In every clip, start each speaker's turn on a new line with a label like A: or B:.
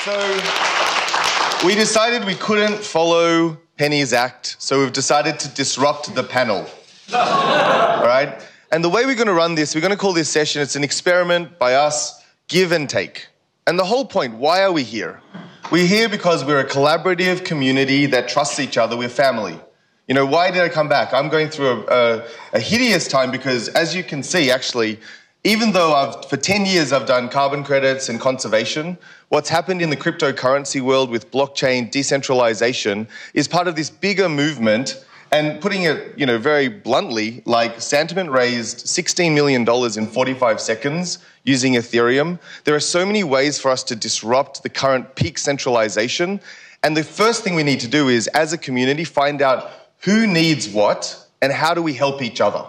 A: So we decided we couldn't follow Penny's act, so we've decided to disrupt the panel. All right? And the way we're going to run this, we're going to call this session, it's an experiment by us, give and take. And the whole point, why are we here? We're here because we're a collaborative community that trusts each other, we're family. You know, why did I come back? I'm going through a hideous time because, as you can see, actually, even though for 10 years I've done carbon credits and conservation, what's happened in the cryptocurrency world with blockchain decentralization is part of this bigger movement. And putting it, you know, very bluntly, like Santiment raised $16 million in 45 seconds using Ethereum. There are so many ways for us to disrupt the current peak centralization. And the first thing we need to do is, as a community, find out who needs what and how do we help each other.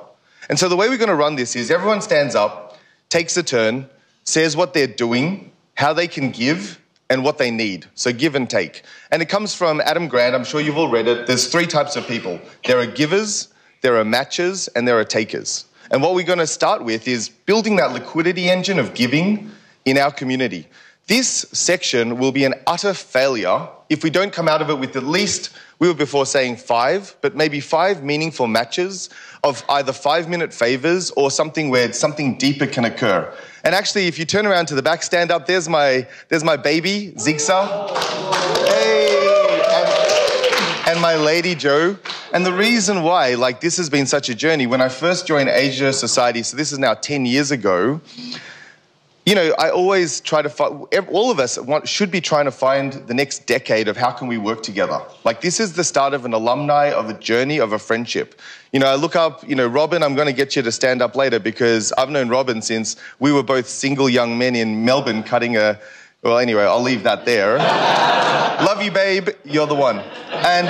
A: And so the way we're going to run this is everyone stands up, takes a turn, says what they're doing, how they can give, and what they need. So give and take. And it comes from Adam Grant. I'm sure you've all read it. There's 3 types of people. There are givers, there are matchers, and there are takers. And what we're going to start with is building that liquidity engine of giving in our community. This section will be an utter failure if we don't come out of it with at least, we were before saying 5, but maybe 5 meaningful matches of either 5-minute favors or something where something deeper can occur. And actually, if you turn around to the back, stand up, there's my baby, Zigsa. Hey! And my lady, Joe. And the reason why, like, this has been such a journey, when I first joined Asia Society, so this is now 10 years ago, you know, I always try to find, all of us should be trying to find the next decade of how can we work together. Like, this is the start of an alumni, of a journey, of a friendship. You know, I look up, you know, Robin, I'm going to get you to stand up later because I've known Robin since we were both single young men in Melbourne cutting well, anyway, I'll leave that there. Love you, babe. You're the one. And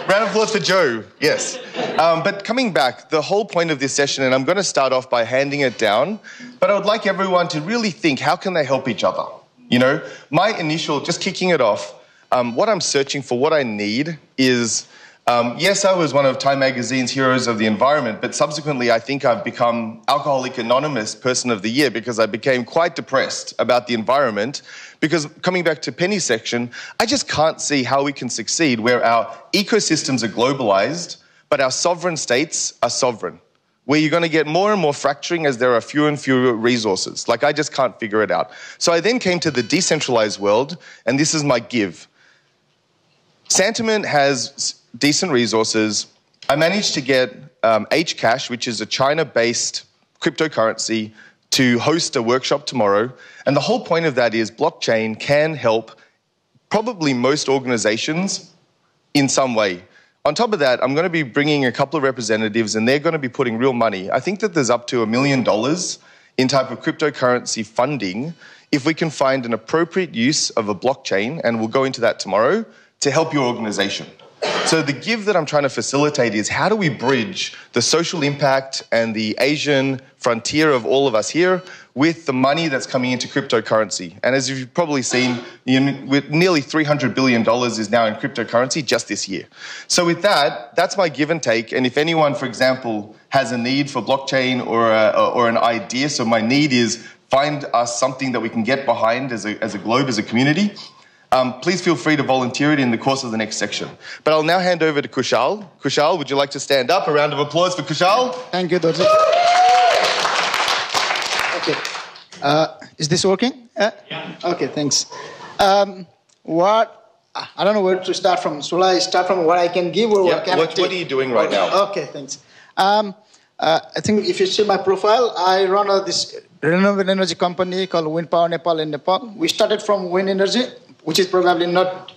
A: round of applause for Joe, yes. But coming back, the whole point of this session, and I'm going to start off by handing it down, but I would like everyone to really think, how can they help each other? You know, my initial, just kicking it off, what I'm searching for, what I need is, yes, I was one of Time Magazine's Heroes of the Environment, but subsequently I think I've become Alcoholic Anonymous Person of the Year because I became quite depressed about the environment. Because coming back to Penny's section, I just can't see how we can succeed where our ecosystems are globalized, but our sovereign states are sovereign, where you're going to get more and more fracturing as there are fewer and fewer resources. Like, I just can't figure it out. So I then came to the decentralized world, and this is my give. Santiment has decent resources. I managed to get Hcash, which is a China-based cryptocurrency, to host a workshop tomorrow. And the whole point of that is blockchain can help probably most organizations in some way. On top of that, I'm going to be bringing a couple of representatives and they're going to be putting real money. I think that there's up to $1 million in type of cryptocurrency funding if we can find an appropriate use of a blockchain, and we'll go into that tomorrow, to help your organization. So the give that I'm trying to facilitate is how do we bridge the social impact and the Asian frontier of all of us here with the money that's coming into cryptocurrency. And as you've probably seen, with nearly $300 billion is now in cryptocurrency just this year. So with that, that's my give and take. And if anyone, for example, has a need for blockchain or an idea, so my need is find us something that we can get behind as a globe, as a community, please feel free to volunteer it in the course of the next section. But I'll now hand over to Kushal. Kushal, would you like to stand up? A round of applause for Kushal.
B: Thank you, Dorjee. Okay. Is this working? Yeah. Okay, thanks. I don't know where to start from. Shall I start from what I can give or what can I take?
A: What are you doing right now?
B: Okay, thanks. I think if you see my profile, I run this renewable energy company called Wind Power Nepal in Nepal. We started from wind energy, which is probably not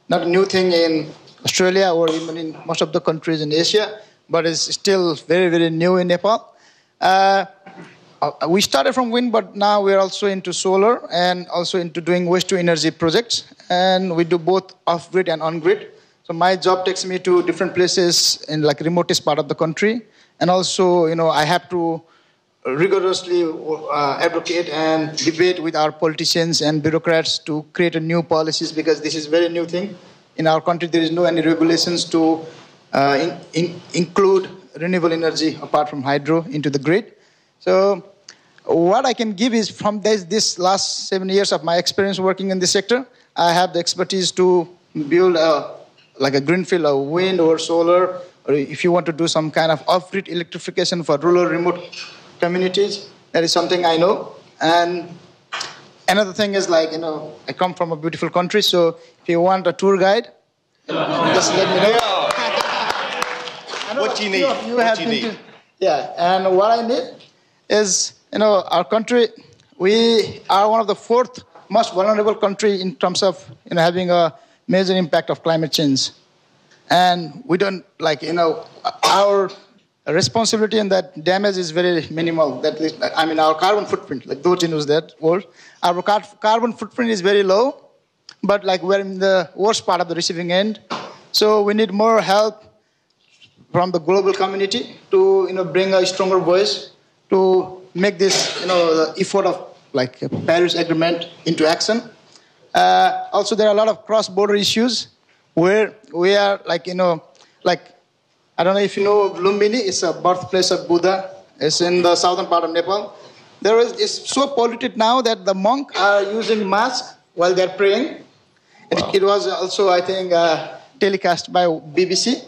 B: a new thing in Australia or even in most of the countries in Asia, but it's still very, very new in Nepal. We started from wind, but now we're also into solar and also into doing waste-to-energy projects. And we do both off-grid and on-grid. So my job takes me to different places in like remotest part of the country. And also, I have to rigorously advocate and debate with our politicians and bureaucrats to create a new policies, because this is a very new thing. In our country, there is no any regulations to include renewable energy apart from hydro into the grid. So what I can give is from this last 7 years of my experience working in this sector, I have the expertise to build like a greenfield of wind or solar, or if you want to do some kind of off-grid electrification for rural remote communities, that is something I know. And another thing is like, I come from a beautiful country, so if you want a tour guide, just let me know.
A: What do you need? What do you need?
B: Yeah, and what I need is, our country, we are one of the fourth most vulnerable country in terms of, having a major impact of climate change. And we don't, our responsibility in that damage is very minimal. That is, our carbon footprint, like Dorjee knows that word. Our carbon footprint is very low, but we're in the worst part of the receiving end. So we need more help from the global community to, bring a stronger voice to make this, the effort of Paris Agreement into action. Also, there are a lot of cross-border issues where we are I don't know if you know Lumbini, it's a birthplace of Buddha. It's in the southern part of Nepal. It's so polluted now that the monks are using masks while they're praying. Wow. It was also, I think, telecast by BBC.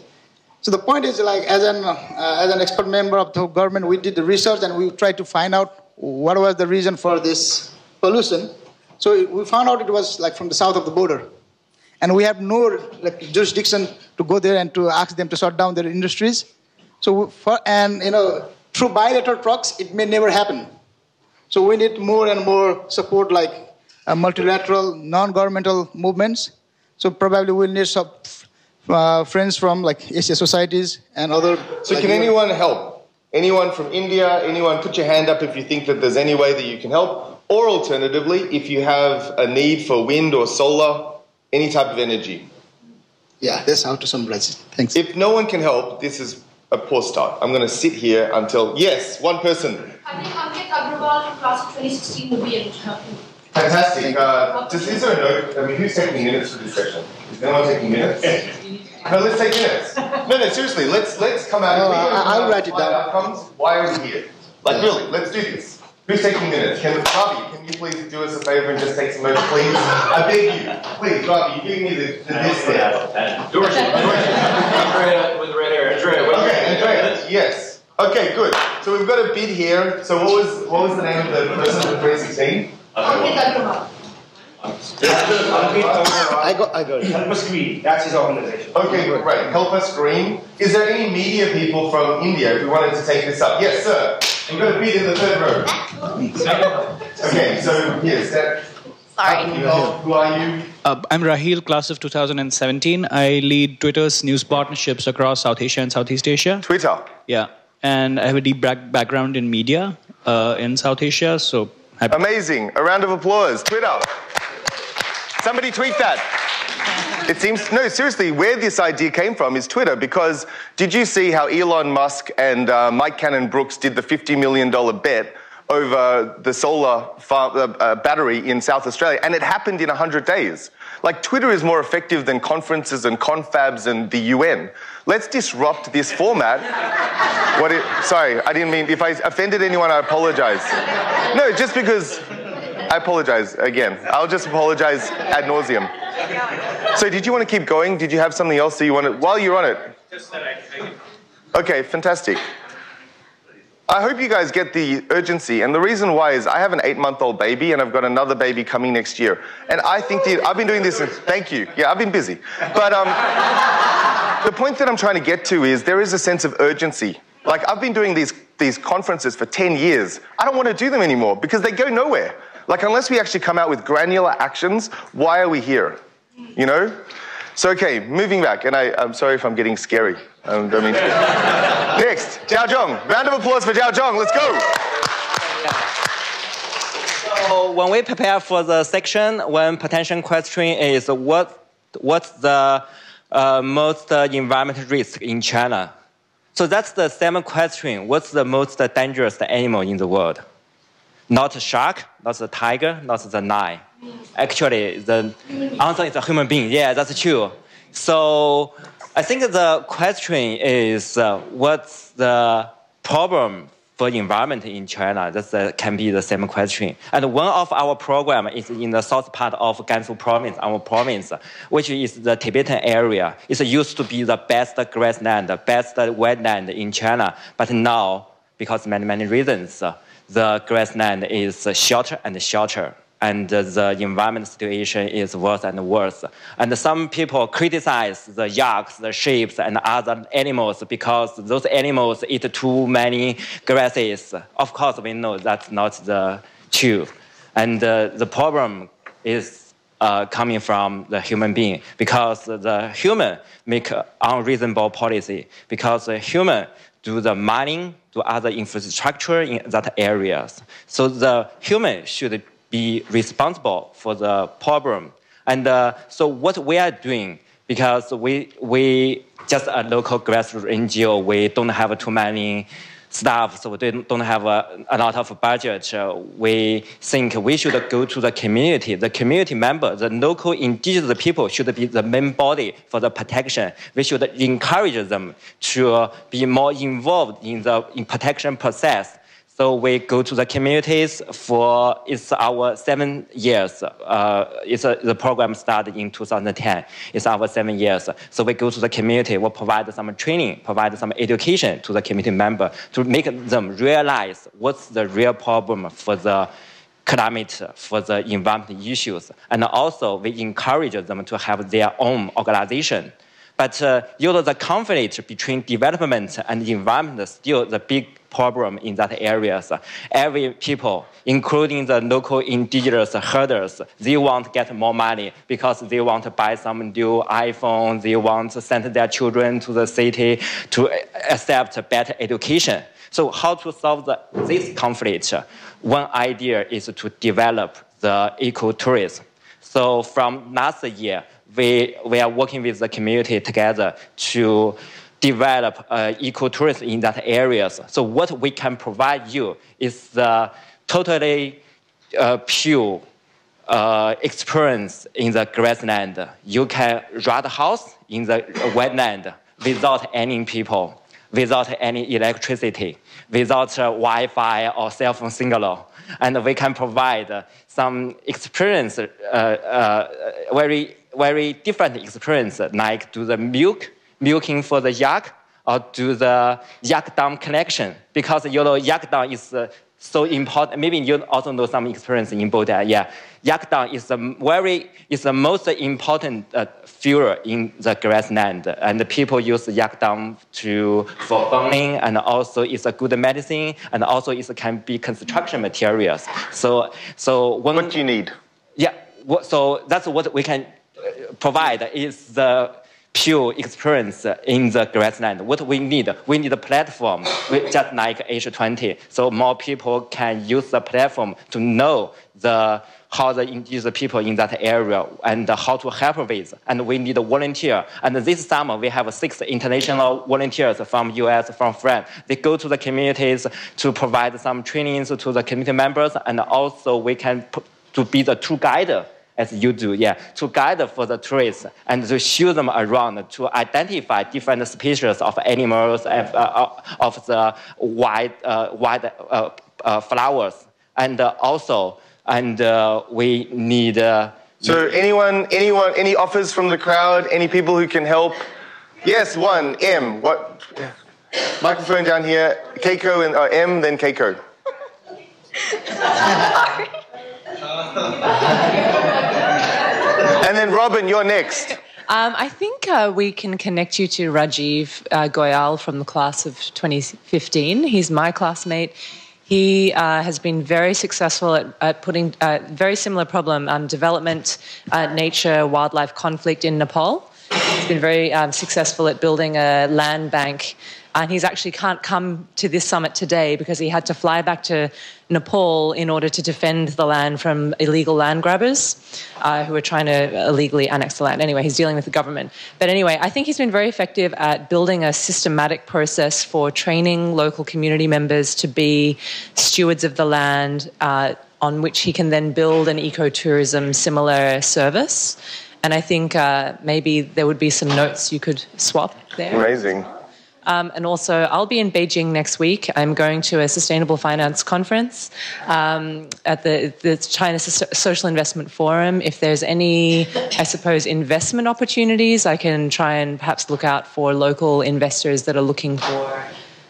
B: So the point is, as an expert member of the government, we did the research and we tried to find out what was the reason for this pollution. So we found out it was from the south of the border. And we have no jurisdiction to go there and to ask them to shut down their industries. So through bilateral talks, it may never happen. So we need more and more support multilateral, non-governmental movements. So probably we'll need some friends from Asia societies and other.
A: So can anyone help? Anyone from India? Anyone put your hand up if you think that there's any way that you can help? Or alternatively, if you have a need for wind or solar, any type of energy.
B: Yeah, that's how to summarize it. Thanks.
A: If no one can help, this is a poor start. I'm going to sit here until, yes, one person.
C: I think Ankit Agrawal from class of 2016 would be able to help you.
A: Fantastic. Is there a note? Who's taking minutes for this session? Is anyone taking minutes? No, let's take minutes. No, seriously, let's come out.
B: I'll write it down.
A: Outcomes. Why are we here? Really, let's do this. Who's taking minutes? Robi, can you please do us a favor and just take some notes, please? I beg you. Please, Robi, you give me this there.
D: Dorjee. Andrea with red hair.
A: Okay, Andrea, yes. Okay, good. So we've got a bid here. So what was the name of the person from 2016?
C: Ankit Agrawal.
B: I got it.
E: Help Us Green, that's his organization.
A: Okay, right. Help Us Green. Is there any media people from India who wanted to take this up? Yes, sir. We've got a bid in the third row. Okay, so yes, that.
C: Sorry.
A: Who are you?
F: I'm Rahil, class of 2017. I lead Twitter's news partnerships across South Asia and Southeast Asia.
A: Twitter.
F: Yeah, and I have a deep background in media in South Asia, so.
A: Amazing. A round of applause. Twitter. Somebody tweet that. It seems, no, seriously, where this idea came from is Twitter, because did you see how Elon Musk and Mike Cannon-Brookes did the $50 million bet over the solar battery in South Australia, and it happened in 100 days? Twitter is more effective than conferences and confabs and the UN. Let's disrupt this format. Sorry, I didn't mean, if I offended anyone, I apologize. No, just because, I apologize again. I'll just apologize ad nauseum. So did you want to keep going? Did you have something else that you wanted, while you're on it?
D: Just that I can.
A: Okay, fantastic. I hope you guys get the urgency, and the reason why is I have an 8-month-old baby, and I've got another baby coming next year. And I think I've been doing this, thank you. Yeah, I've been busy. But the point that I'm trying to get to is there is a sense of urgency. I've been doing these conferences for 10 years. I don't want to do them anymore because they go nowhere. Unless we actually come out with granular actions, why are we here? You know? So, okay, moving back, and I'm sorry if I'm getting scary. I don't mean to. Next, Zhao Zhong. Round of applause for Zhao Zhong. Let's go.
G: So when we prepare for the section, one potential question is what's the most environmental risk in China? So that's the same question. What's the most dangerous animal in the world? Not a shark, not the tiger, not the lion. Actually, the answer is a human being. Yeah, that's true. So I think the question is what's the problem for environment in China? That can be the same question. And one of our program is in the south part of Gansu province, our province, which is the Tibetan area. It used to be the best grassland, the best wetland in China. But now, because many reasons, the grassland is shorter and shorter. And the environment situation is worse and worse. And some people criticize the yaks, the sheep, and other animals because those animals eat too many grasses. Of course, we know that's not the truth. And the problem is coming from the human being because the human make unreasonable policy because the human do the mining, do other infrastructure in that areas. So the human should be responsible for the problem. And so what we are doing, because we just a local grassroots NGO, we don't have too many staff, so we don't have a lot of budget. We think we should go to the community member, the local indigenous people should be the main body for the protection. We should encourage them to be more involved in the protection process. So we go to the communities it's our 7 years. The program started in 2010. It's our 7 years. So we go to the community, we'll provide some training, provide some education to the community member to make them realize what's the real problem for the climate, for the environment issues. And also we encourage them to have their own organization. But the conflict between development and environment is still the big problem in that areas. Every people, including the local indigenous herders, they want to get more money because they want to buy some new iPhone, they want to send their children to the city to accept better education. So how to solve this conflict? One idea is to develop the ecotourism. So from last year, we are working with the community together to develop ecotourism in that areas. So what we can provide you is the totally pure experience in the grassland. You can rent a house in the wetland without any people, without any electricity, without Wi-Fi or cell phone signal. And we can provide some experience, very different experience, like do the milking for the yak, or do the yak dam connection, because yak dam is so important. Maybe you also know some experience in Bodh. Yeah, yak dam is the most important fuel in the grassland, and the people use yak dam for burning, and also it's a good medicine, and also it can be construction materials. So what
A: do you need?
G: Yeah, so that's what we can provide is the pure experience in the grassland. What we need a platform, just like H20, so more people can use the platform to know how the indigenous people in that area and how to help with. And we need a volunteer. And this summer, we have 6 international volunteers from US, from France. They go to the communities to provide some trainings to the community members, and also we can to be the tour guide, as you do, to guide for the tourists and to show them around, to identify different species of animals, of the wild flowers. And we need...
A: So any offers from the crowd? Any people who can help? Yes, one, M. What? Microphone down here. Keiko and M, then Keiko. And then Robin, you're next.
H: I think we can connect you to Rajiv Goyal from the class of 2015. He's my classmate. He has been very successful at putting a very similar problem, development, nature, wildlife conflict in Nepal. He's been very successful at building a land bank. And he's actually can't come to this summit today because he had to fly back to Nepal in order to defend the land from illegal land grabbers who are trying to illegally annex the land. Anyway, he's dealing with the government. But anyway, I think he's been very effective at building a systematic process for training local community members to be stewards of the land, on which he can then build an ecotourism similar service. And I think maybe there would be some notes you could swap there.
A: Amazing.
H: And also, I'll be in Beijing next week. I'm going to a sustainable finance conference at the China Social Investment Forum. If there's any, I suppose, investment opportunities, I can try and perhaps look out for local investors that are looking for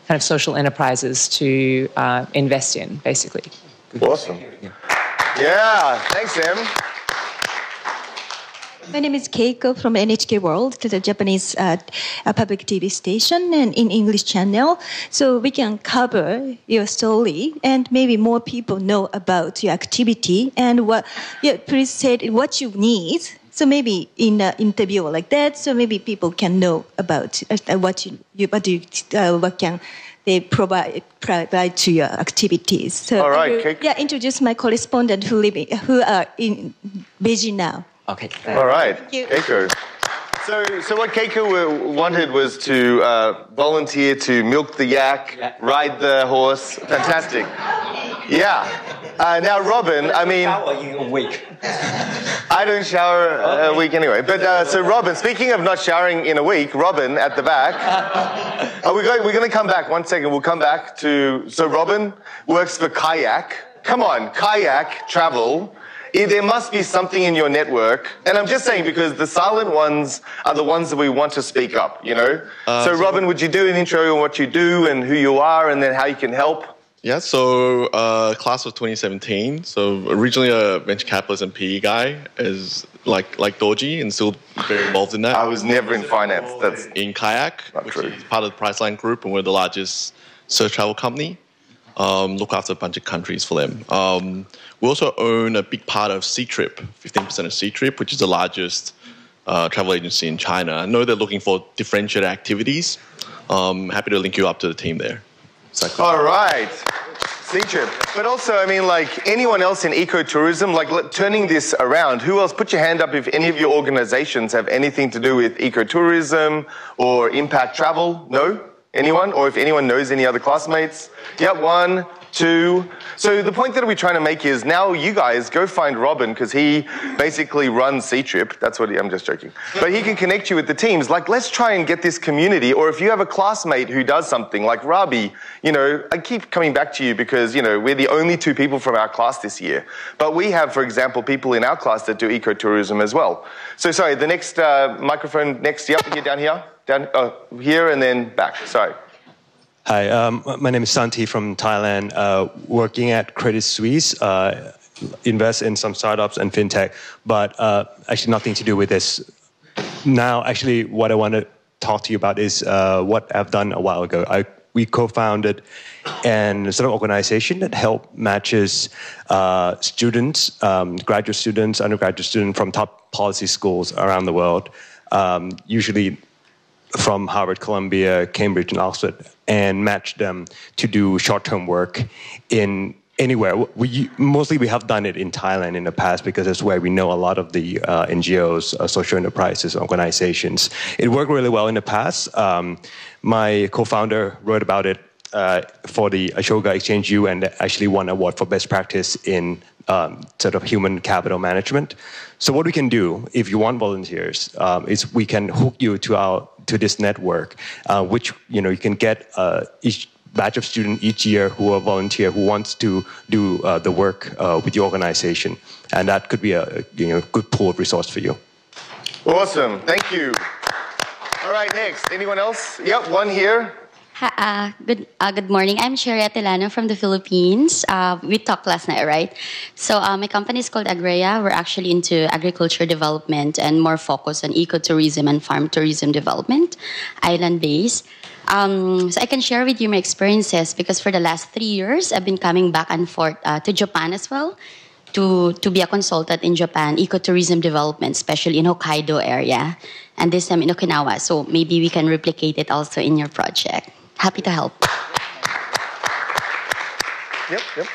H: kind of social enterprises to invest in, basically.
A: Awesome. Yeah, thanks, Em.
I: My name is Keiko from NHK World, the Japanese public TV station and in English channel. So we can cover your story and maybe more people know about your activity and please say what you need. So maybe in an interview like that, so maybe people can know about what can they provide to your activities. So
A: all right, Keiko.
I: Introduce my correspondent who are in Beijing now.
G: Okay.
A: All right, Keiko. So what Keiko wanted was to volunteer to milk the yak, ride the horse. Fantastic. Yeah. Now, Robin, I mean...
G: Shower in a week.
A: I don't shower a week anyway. But so Robin, speaking of not showering in a week, Robin at the back. We're going to come back. 1 second. We'll come back to... So Robin works for Kayak. Come on, Kayak Travel. There must be something in your network. And I'm just saying because the silent ones are the ones that we want to speak up, you know? So Robin, would you do an intro on what you do and who you are and then how you can help?
J: Yeah, so class of 2017. So originally a venture capitalist and PE guy, is like Dorjee, and still very involved in that.
A: I was never in finance. That's
J: in Kayak, which is part of the Priceline Group, and we're the largest search travel company. Look after a bunch of countries for them. We also own a big part of Ctrip, 15% of Ctrip, which is the largest travel agency in China. I know they're looking for differentiated activities. Happy to link you up to the team there.
A: All right. Ctrip. But also, I mean, like anyone else in ecotourism, like turning this around, who else? Put your hand up if any of your organizations have anything to do with ecotourism or impact travel. No? Anyone? Or if anyone knows any other classmates? Yeah, 1, 2. So the point that we're trying to make is now you guys go find Robin because he basically runs Ctrip. That's what I'm just joking. But he can connect you with the teams. Like, let's try and get this community. Or if you have a classmate who does something like Robi, you know, I keep coming back to you because, you know, we're the only 2 people from our class this year. But we have, for example, people in our class that do ecotourism as well. So sorry, the next microphone next, yep, here, down here. Here and then back. Sorry.
K: Hi, my name is Santi from Thailand, working at Credit Suisse, invest in some startups and fintech, but actually nothing to do with this. Now, actually, what I want to talk to you about is what I've done a while ago. We co-founded an sort of organization that help matches students, graduate students, undergraduate students from top policy schools around the world, usually from Harvard, Columbia, Cambridge, and Oxford, and match them to do short-term work in anywhere. Mostly we have done it in Thailand in the past because that's where we know a lot of the NGOs, social enterprises, organizations. It worked really well in the past. My co-founder wrote about it for the Ashoka Exchange U and actually won an award for best practice in sort of human capital management. So what we can do, if you want volunteers, is we can hook you to this network, which you can get each batch of students each year who are volunteer who wants to do the work with your organization, and that could be a good pool of resource for you.
A: Awesome, thank you. All right, next, anyone else? Yep, one here.
L: Good morning. I'm Sherry Atilano from the Philippines. We talked last night, right? So my company is called Agrea. We're actually into agriculture development and more focused on ecotourism and farm tourism development, island-based. So I can share with you my experiences because for the last 3 years, I've been coming back and forth to Japan as well to be a consultant in Japan, ecotourism development, especially in Hokkaido area, and this time in Okinawa. So maybe we can replicate it also in your project. Happy to help.
A: Yep.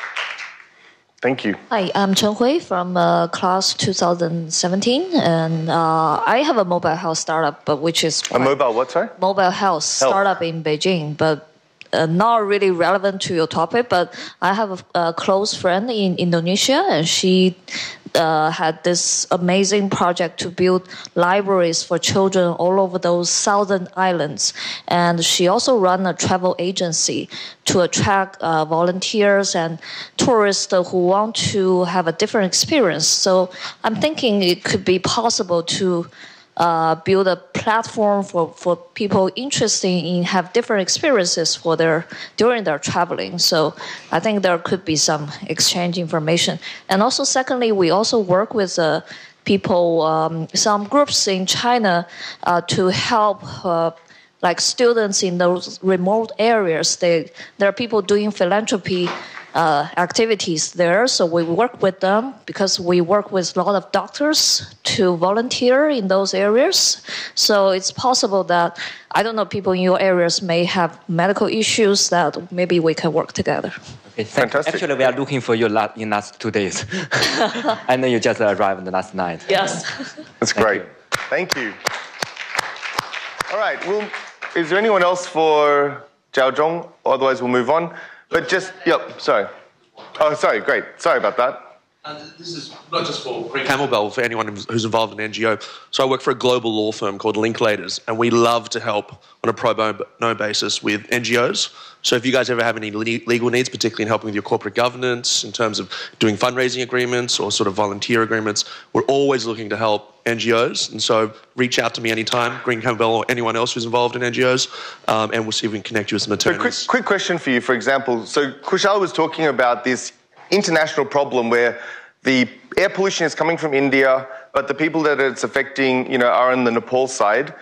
A: Thank you.
M: Hi, I'm Chen Hui from class 2017, and I have a mobile health startup, but which is
A: a mobile what, sorry?
M: Mobile health startup in Beijing, but not really relevant to your topic, but I have a close friend in Indonesia, and she had this amazing project to build libraries for children all over those southern islands. And she also ran a travel agency to attract volunteers and tourists who want to have a different experience. So I'm thinking it could be possible to build a platform for people interested in have different experiences during their traveling. So I think there could be some exchange information. And also, secondly, we also work with people, some groups in China to help like students in those remote areas. There are people doing philanthropy activities there, so we work with them because we work with a lot of doctors to volunteer in those areas. So it's possible that, I don't know, people in your areas may have medical issues that maybe we can work together.
G: Okay, fantastic. Actually, we are looking for you in last 2 days. I know you just arrived the last night.
M: Yes.
A: That's great. Thank you. All right, well, is there anyone else for Zhao Zhong? Otherwise, we'll move on. But just, yep, sorry. Oh, sorry, great. Sorry about that.
N: This is not just for Camel Bell, for anyone who's involved in NGO. So I work for a global law firm called Linklaters, and we love to help on a pro bono basis with NGOs. So if you guys ever have any legal needs, particularly in helping with your corporate governance, in terms of doing fundraising agreements or sort of volunteer agreements, we're always looking to help NGOs. And so reach out to me anytime, Green Camel Bell or anyone else who's involved in NGOs, and we'll see if we can connect you with some attorneys.
A: So quick question for you, for example. So Kushal was talking about this international problem where the air pollution is coming from India, but the people that it's affecting, are on the Nepal side.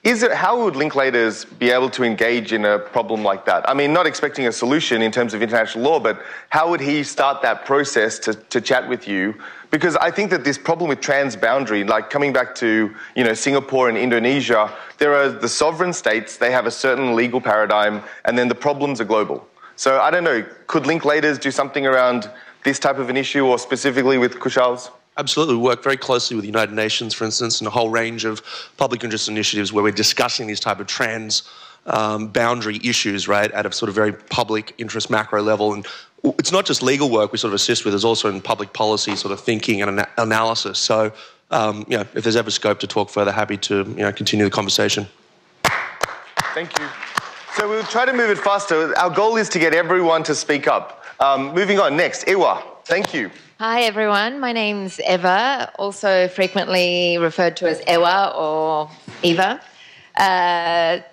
A: How would Linklaters be able to engage in a problem like that? I mean, not expecting a solution in terms of international law, but how would he start that process to chat with you? Because I think that this problem with transboundary, like coming back to, Singapore and Indonesia, there are the sovereign states, they have a certain legal paradigm, and then the problems are global. So I don't know, could Linklaters do something around this type of an issue, or specifically with Kushal's?
N: Absolutely. We work very closely with the United Nations, for instance, and a whole range of public interest initiatives where we're discussing these type of boundary issues, right, at a sort of very public interest macro level. And it's not just legal work we sort of assist with, it's also in public policy sort of thinking and analysis. So, if there's ever scope to talk further, happy to, continue the conversation.
A: Thank you. So we'll try to move it faster. Our goal is to get everyone to speak up. Moving on, next, Ewa. Thank you.
O: Hi, everyone. My name's Eva, also frequently referred to as Ewa or Eva.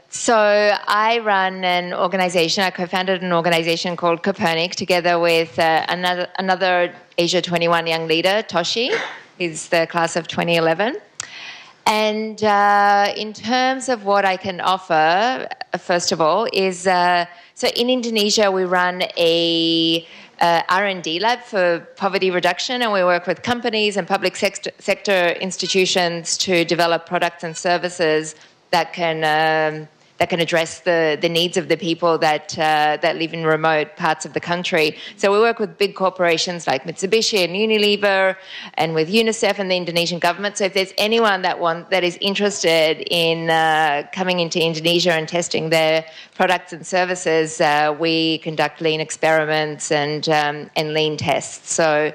O: So I run an organization. I co-founded an organization called Copernic together with another Asia 21 young leader, Toshi. He's the class of 2011. And in terms of what I can offer, first of all, is so in Indonesia we run a R&D lab for poverty reduction, and we work with companies and public sector institutions to develop products and services that can address the needs of the people that live in remote parts of the country. So we work with big corporations like Mitsubishi and Unilever, and with UNICEF and the Indonesian government. So if there's anyone that is interested in coming into Indonesia and testing their products and services, we conduct lean experiments and lean tests. So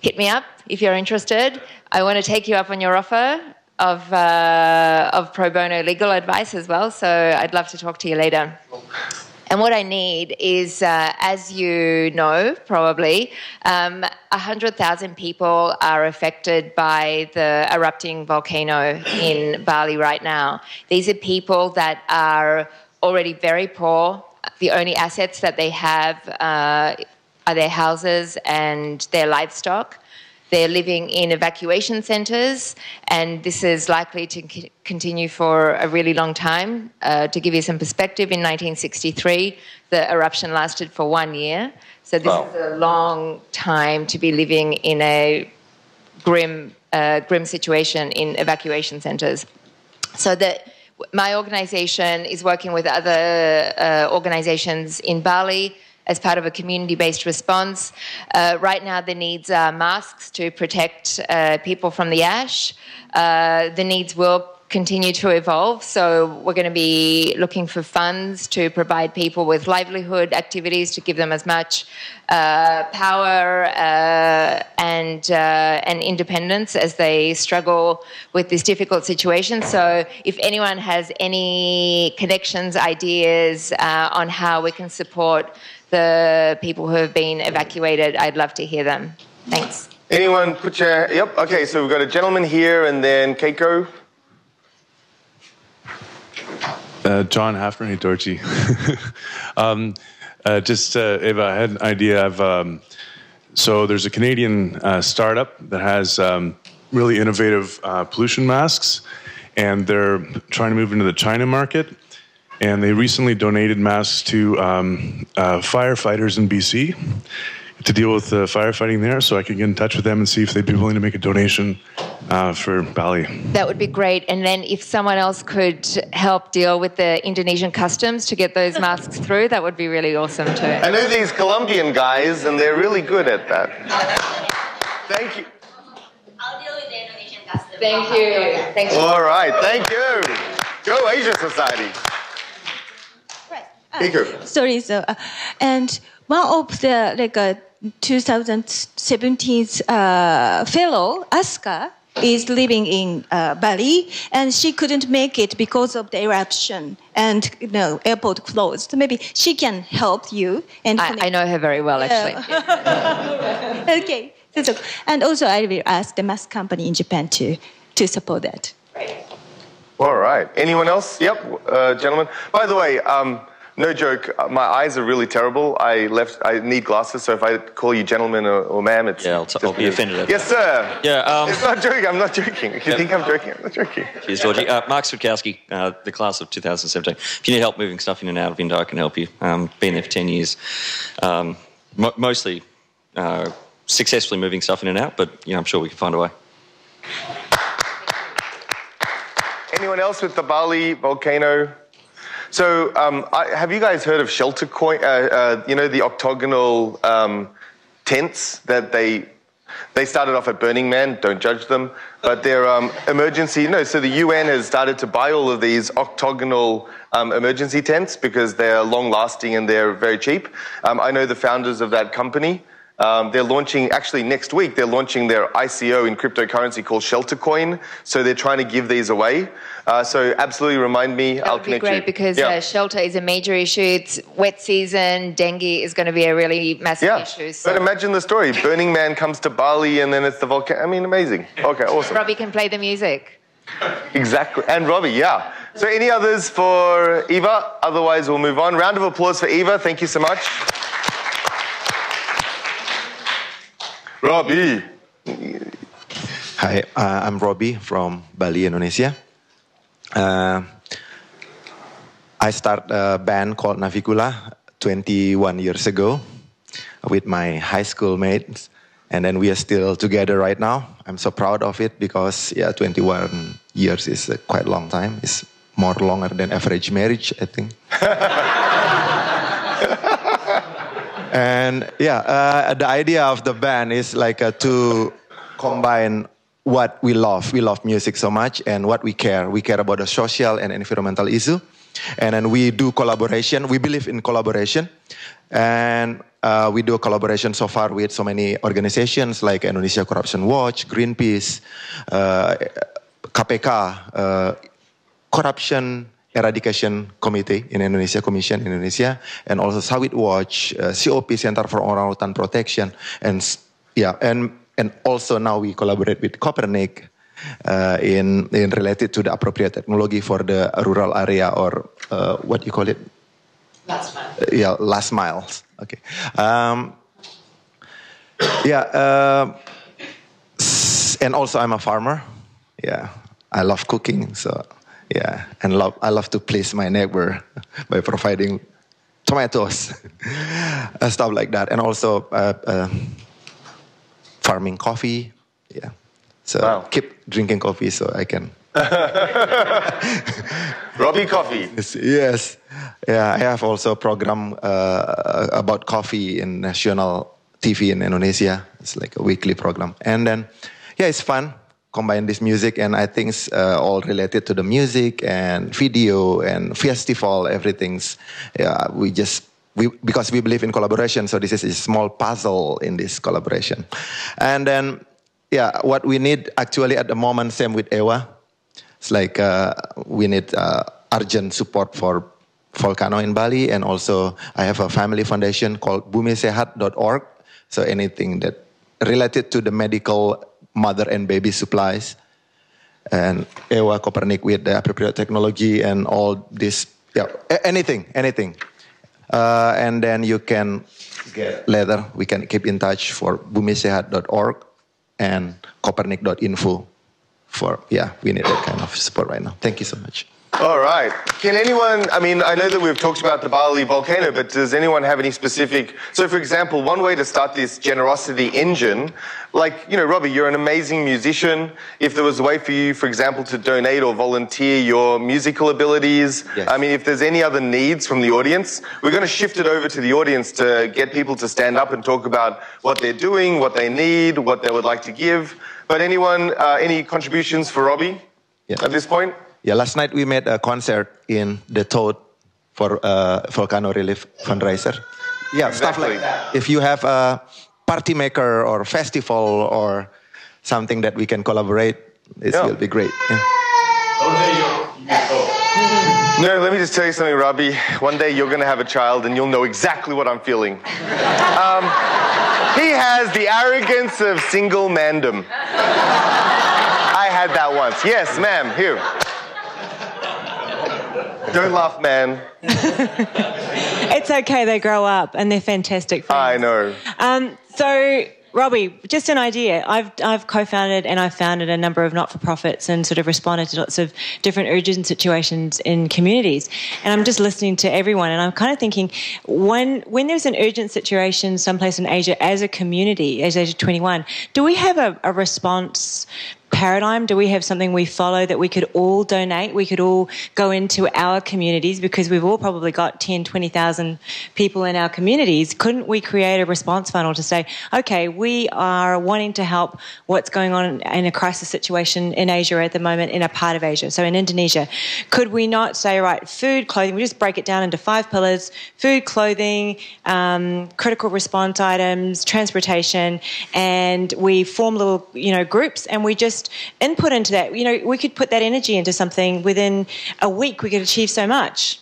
O: hit me up if you're interested. I want to take you up on your offer of pro bono legal advice as well, so I'd love to talk to you later. And what I need is, as you know, probably, 100,000 people are affected by the erupting volcano in Bali right now. These are people that are already very poor. The only assets that they have are their houses and their livestock. They're living in evacuation centres, and this is likely to continue for a really long time. To give you some perspective, in 1963, the eruption lasted for 1 year. So this is a long time to be living in a grim situation in evacuation centres. So my organisation is working with other organisations in Bali as part of a community-based response. Right now, the needs are masks to protect people from the ash. The needs will continue to evolve. So we're going to be looking for funds to provide people with livelihood activities to give them as much power and independence as they struggle with this difficult situation. So if anyone has any connections, ideas on how we can support the people who have been evacuated, I'd love to hear them. Thanks.
A: Anyone put your... Yep, okay, so we've got a gentleman here and then Keiko.
P: John Hafner, Dorjee. Eva, I had an idea of... so there's a Canadian startup that has really innovative pollution masks, and they're trying to move into the China market. And they recently donated masks to firefighters in BC to deal with the firefighting there, so I could get in touch with them and see if they'd be willing to make a donation for Bali.
O: That would be great. And then if someone else could help deal with the Indonesian customs to get those masks through, that would be really awesome too.
A: I know these Colombian guys, and they're really good at that. Thank you.
C: I'll deal with the Indonesian customs.
O: Thank you. Thank you.
A: All right, thank you. Go Asia Society.
I: Sorry, so and one of the 2017's fellow, Aska, is living in Bali, and she couldn't make it because of the eruption and airport closed. Maybe she can help you. And
O: I know her very well, actually.
I: Okay, and also I will ask the mask company in Japan to support that.
A: All right. Anyone else? Yep, gentlemen. By the way. No joke, my eyes are really terrible. I need glasses, so if I call you gentlemen or ma'am, it's...
Q: Yeah, I'll be offended.
A: Yes, sir.
Q: Yeah,
A: it's not joking, I'm not joking. If you think I'm joking, I'm not joking.
Q: Cheers, Dorjee. Mark Switkowski, the class of 2017. If you need help moving stuff in and out of Indo, I can help you. Been there for 10 years. Mostly successfully moving stuff in and out, but I'm sure we can find a way.
A: Anyone else with the Bali volcano? So, have you guys heard of shelter coin? The octagonal tents that they started off at Burning Man. Don't judge them, but they're emergency. No, so the UN has started to buy all of these octagonal emergency tents because they're long-lasting and they're very cheap. I know the founders of that company. They're launching, actually next week, they're launching their ICO in cryptocurrency called Shelter Coin. So they're trying to give these away. So absolutely remind me, I'll connect you.
O: That would be great because shelter is a major issue. It's wet season, dengue is going to be a really massive issue. So.
A: But imagine the story. Burning Man comes to Bali and then it's the volcano. I mean, amazing. Okay, awesome.
O: Robi can play the music.
A: Exactly. And Robi, yeah. So any others for Ewa? Otherwise, we'll move on. Round of applause for Ewa. Thank you so much. Robi.
R: Hi, I'm Robi from Bali, Indonesia. I started a band called Navicula 21 years ago with my high school mates, and then we are still together right now. I'm so proud of it because 21 years is a quite long time. It's more longer than average marriage, I think. And the idea of the band is like to combine what we love. We love music so much and what we care. We care about the social and environmental issue. And then we do collaboration. We believe in collaboration. And we do a collaboration so far with so many organizations like Indonesia Corruption Watch, Greenpeace, KPK, Corruption Eradication Committee in Indonesia, Commission in Indonesia, and also Sawit Watch, COP, Center for Orangutan Protection, and also now we collaborate with Copernic in related to the appropriate technology for the rural area or what you call it?
O: Last mile.
R: Yeah, last miles. Okay. And also I'm a farmer. Yeah, I love cooking, so. Yeah, and I love to please my neighbor by providing tomatoes, stuff like that, and also farming coffee. Yeah, so keep drinking coffee so I can.
A: Robi Coffee.
R: Yes, yeah. I have also a program about coffee in national TV in Indonesia. It's like a weekly program, and then it's fun. combine this music, and I think it's all related to the music and video and festival, everything's, because we believe in collaboration, so this is a small puzzle in this collaboration. And then, what we need actually at the moment, same with Ewa, it's like we need urgent support for volcano in Bali, and also I have a family foundation called bumisehat.org, so anything that related to the medical mother and baby supplies, and Ewa Copernic with the appropriate technology and all this, anything. And then you can get later, we can keep in touch for bumisehat.org and copernic.info for, we need that kind of support right now. Thank you so much.
A: All right. Can anyone, I know that we've talked about the Bali volcano, but does anyone have any specific, so for example, one way to start this generosity engine, like, Robi, you're an amazing musician. If there was a way for you, for example, to donate or volunteer your musical abilities,
R: yes.
A: If there's any other needs from the audience, we're going to shift it over to the audience to get people to stand up and talk about what they're doing, what they need, what they would like to give. But anyone, any contributions for Robi at this point?
R: Yeah, last night we made a concert in the Toad for volcano relief fundraiser. Yeah,
A: exactly.
R: Stuff like that. If you have a party maker or festival or something that we can collaborate, it will be great.
A: No, let me just tell you something, Robi. One day you're going to have a child and you'll know exactly what I'm feeling. He has the arrogance of single mandom. I had that once. Yes, ma'am, here. Don't laugh, man.
S: It's okay, they grow up and they're fantastic friends.
A: I know.
S: So, Robi, just an idea. I've co-founded and I've founded a number of not-for-profits and sort of responded to lots of different urgent situations in communities. And I'm just listening to everyone and I'm kind of thinking, when there's an urgent situation someplace in Asia as a community, as Asia 21, do we have a response paradigm? Do we have something we follow that we could all donate? We could all go into our communities because we've all probably got 10, 20,000 people in our communities. Couldn't we create a response funnel to say, okay, we are wanting to help what's going on in a crisis situation in Asia at the moment, in a part of Asia, so in Indonesia. Could we not say, right, food, clothing, we just break it down into 5 pillars, food, clothing, critical response items, transportation, and we form little, groups and we just input into that. We could put that energy into something within a week. We could achieve so much.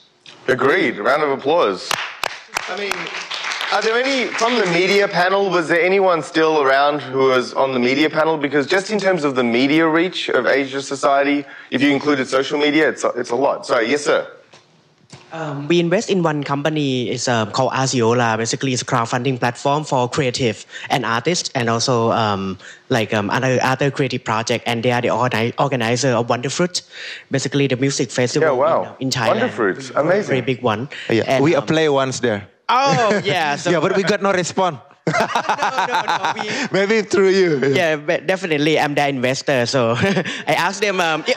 A: Agreed. Round of applause. Are there any, from the media panel, was there anyone still around who was on the media panel? Because just in terms of the media reach of Asia society, if you included social media, it's a lot. Sorry, yes, sir.
T: We invest in one company. It's called Asiola. Basically, it's a crowdfunding platform for creative and artists, and also other creative project. And they are the organizer of Wonderfruit, basically the music festival in Thailand.
A: Wonderfruit, amazing,
T: very big one.
R: Yeah.
T: And,
R: we play once there.
T: Oh yeah, so,
R: but we got no response.
T: No.
R: Maybe through you.
T: Yeah, but definitely, I'm the investor. So I asked them. I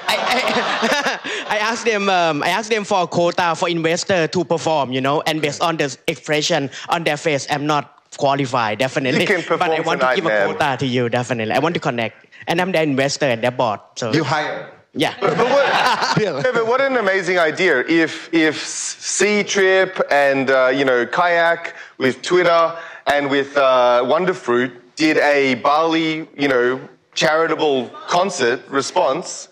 T: asked them for a quota for investor to perform, and based on the expression on their face, I'm not qualified, definitely.
A: You can perform
T: but I want
A: tonight,
T: to give a quota to you, definitely. I want to connect, and I'm the investor and the board. So
R: you hire.
T: Yeah.
A: But what an amazing idea. If Sea Trip and, Kayak with Twitter and with Wonderfruit did a Bali, charitable concert response,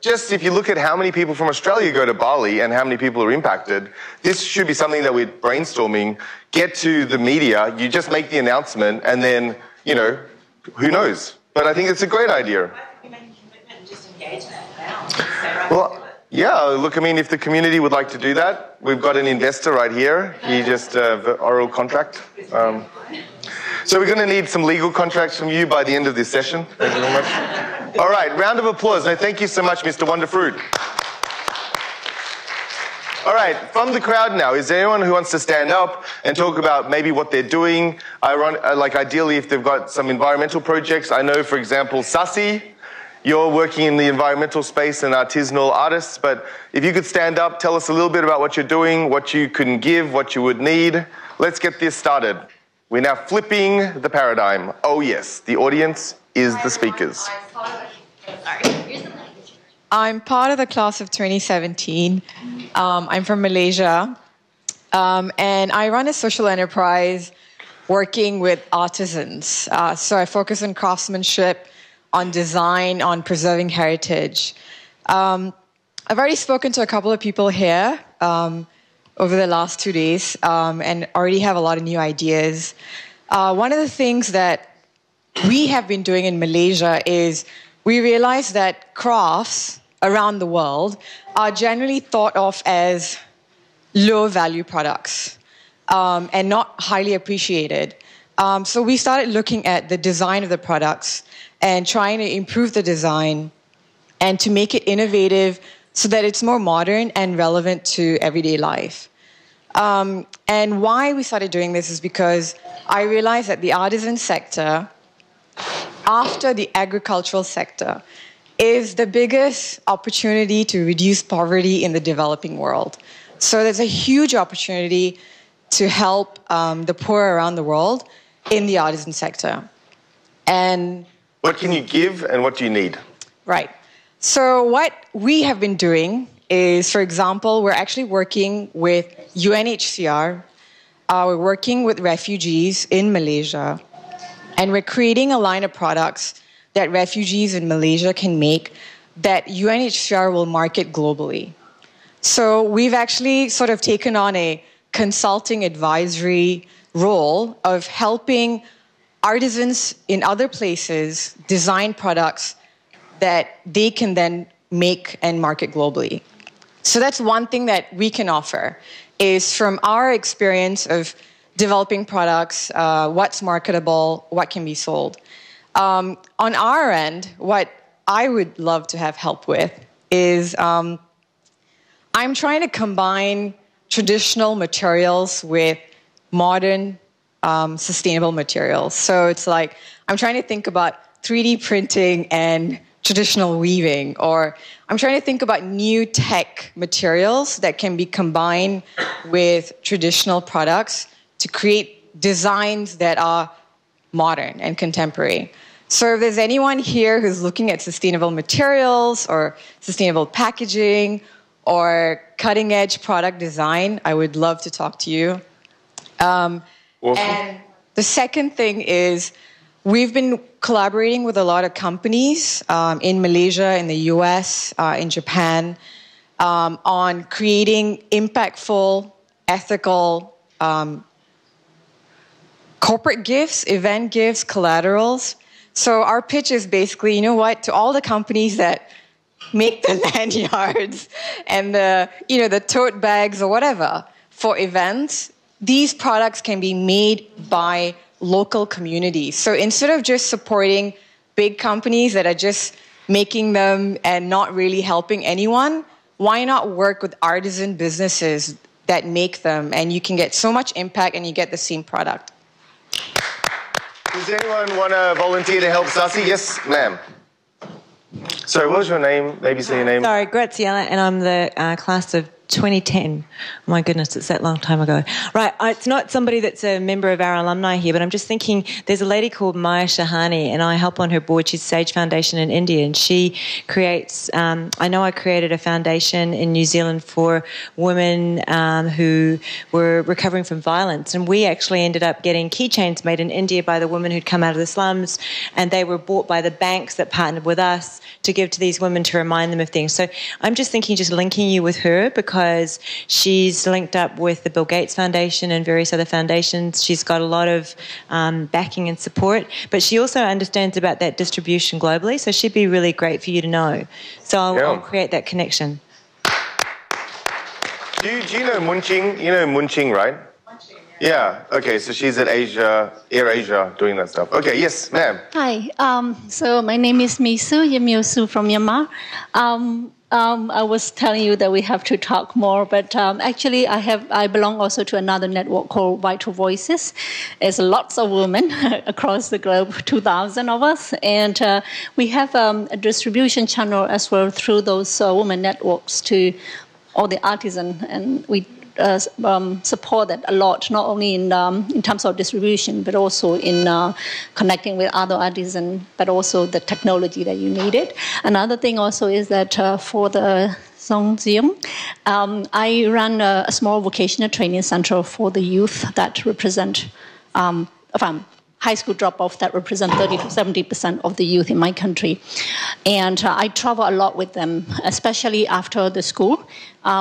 A: just if you look at how many people from Australia go to Bali and how many people are impacted, this should be something that we're brainstorming, get to the media, you just make the announcement and then, who knows? But I think it's a great idea. Well, yeah, look, if the community would like to do that, we've got an investor right here. He just, oral contract. So we're going to need some legal contracts from you by the end of this session. Thank you very much. All right, round of applause. No, thank you so much, Mr. Wonderfruit. All right, from the crowd now, is there anyone who wants to stand up and talk about maybe what they're doing? Ideally, if they've got some environmental projects. I know, for example, Sasi, you're working in the environmental space and artisanal artists, but if you could stand up, tell us a little bit about what you're doing, what you can give, what you would need. Let's get this started. We're now flipping the paradigm. Oh yes, the audience is the speakers.
U: I'm part of the class of 2017. I'm from Malaysia, and I run a social enterprise working with artisans. So I focus on craftsmanship, on design, on preserving heritage. I've already spoken to a couple of people here over the last 2 days and already have a lot of new ideas. One of the things that we have been doing in Malaysia is we realize that crafts around the world are generally thought of as low-value products and not highly appreciated. So we started looking at the design of the products and trying to improve the design and to make it innovative so that it's more modern and relevant to everyday life. And why we started doing this is because I realized that the artisan sector, after the agricultural sector, is the biggest opportunity to reduce poverty in the developing world. So there's a huge opportunity to help the poor around the world in the artisan sector. And
A: what can you give and what do you need?
U: Right. So what we have been doing is, for example, we're actually working with UNHCR. We're working with refugees in Malaysia. And we're creating a line of products that refugees in Malaysia can make that UNHCR will market globally. So we've actually sort of taken on a consulting advisory role of helping artisans in other places design products that they can then make and market globally. So that's one thing that we can offer, is from our experience of developing products, what's marketable, what can be sold. On our end, what I would love to have help with is I'm trying to combine traditional materials with modern sustainable materials. So it's like I'm trying to think about 3D printing and traditional weaving, or I'm trying to think about new tech materials that can be combined with traditional products to create designs that are modern and contemporary. So if there's anyone here who's looking at sustainable materials or sustainable packaging or cutting edge product design, I would love to talk to you. Awesome. And the second thing is we've been collaborating with a lot of companies in Malaysia, in the US, in Japan, on creating impactful, ethical corporate gifts, event gifts, collaterals. So our pitch is basically, you know what, to all the companies that make the lanyards and the tote bags or whatever for events, these products can be made by local communities. So instead of just supporting big companies that are just making them and not really helping anyone, why not work with artisan businesses that make them, and you can get so much impact and you get the same product.
A: Does anyone want to volunteer to help Sasi? Yes, ma'am. Sorry, what was your name? Maybe say your name.
S: Sorry, Graziella, and I'm the class of 2010. My goodness, it's that long time ago. Right, it's not somebody that's a member of our alumni here, but I'm just thinking there's a lady called Maya Shahani, and I help on her board. She's Sage Foundation in India, and she creates, I know I created a foundation in New Zealand for women who were recovering from violence, and we actually ended up getting keychains made in India by the women who'd come out of the slums, and they were bought by the banks that partnered with us to give to these women to remind them of things. So I'm just thinking just linking you with her, because she's linked up with the Bill Gates Foundation and various other foundations. She's got a lot of backing and support, but she also understands about that distribution globally, so she'd be really great for you to know. So I'll create that connection.
A: Do you know Munching? You know Munching, right? Yeah, okay, so she's at AirAsia doing that stuff. Okay, yes, ma'am.
V: Hi, so my name is Misu, Yemiu from Myanmar. I was telling you that we have to talk more, but actually I belong also to another network called Vital Voices. There's lots of women across the globe, 2,000 of us, and we have a distribution channel as well through those women networks to all the artisans, and we supported a lot, not only in terms of distribution, but also in connecting with other artisans, but also the technology that you needed. Another thing also is that for the Zhong, I run a small vocational training center for the youth that represent high school drop-off that represent 30 to 70% of the youth in my country. And I travel a lot with them, especially after the school.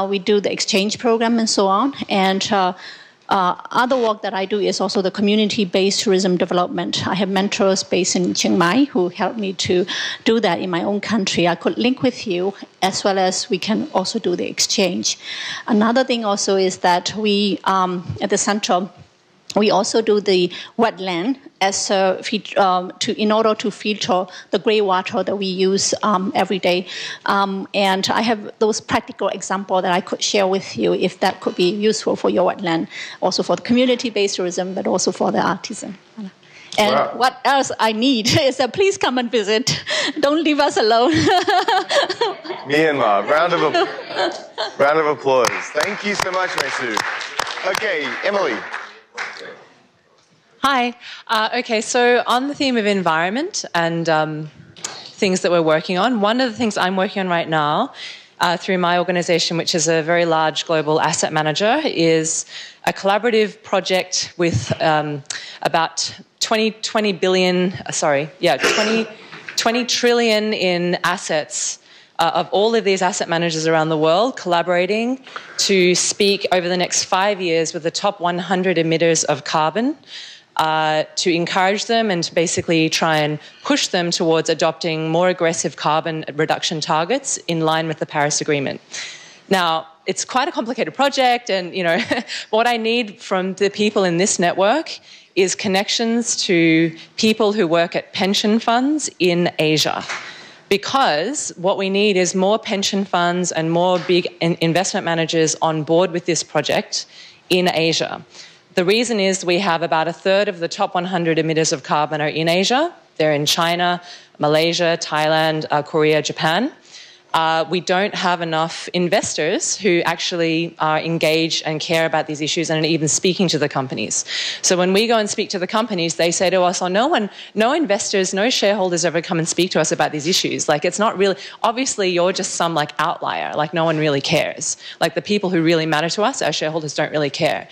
V: We do the exchange program and so on. And other work that I do is also the community-based tourism development. I have mentors based in Chiang Mai who help me to do that in my own country. I could link with you, as well as we can also do the exchange. Another thing also is that we, at the center, we also do the wetland as in order to filter the grey water that we use every day. And I have those practical examples that I could share with you if that could be useful for your wetland, also for the community-based tourism, but also for the artisan. And what else I need is that please come and visit. Don't leave us alone.
A: Myanmar, round of applause. Thank you so much, Mesu. Okay, Emily.
H: Hi. Okay, so on the theme of environment and things that we're working on, one of the things I'm working on right now through my organization, which is a very large global asset manager, is a collaborative project with about 20 trillion in assets of all of these asset managers around the world collaborating to speak over the next 5 years with the top 100 emitters of carbon to encourage them and to basically try and push them towards adopting more aggressive carbon reduction targets in line with the Paris Agreement. Now, it's quite a complicated project, and what I need from the people in this network is connections to people who work at pension funds in Asia. Because what we need is more pension funds and more big investment managers on board with this project in Asia. The reason is we have about a third of the top 100 emitters of carbon are in Asia. They're in China, Malaysia, Thailand, Korea, Japan. We don't have enough investors who actually are engaged and care about these issues and are even speaking to the companies. So when we go and speak to the companies, they say to us, oh, no investors, no shareholders ever come and speak to us about these issues. Like, it's not really, obviously you're just some like outlier, like no one really cares. Like the people who really matter to us, our shareholders don't really care.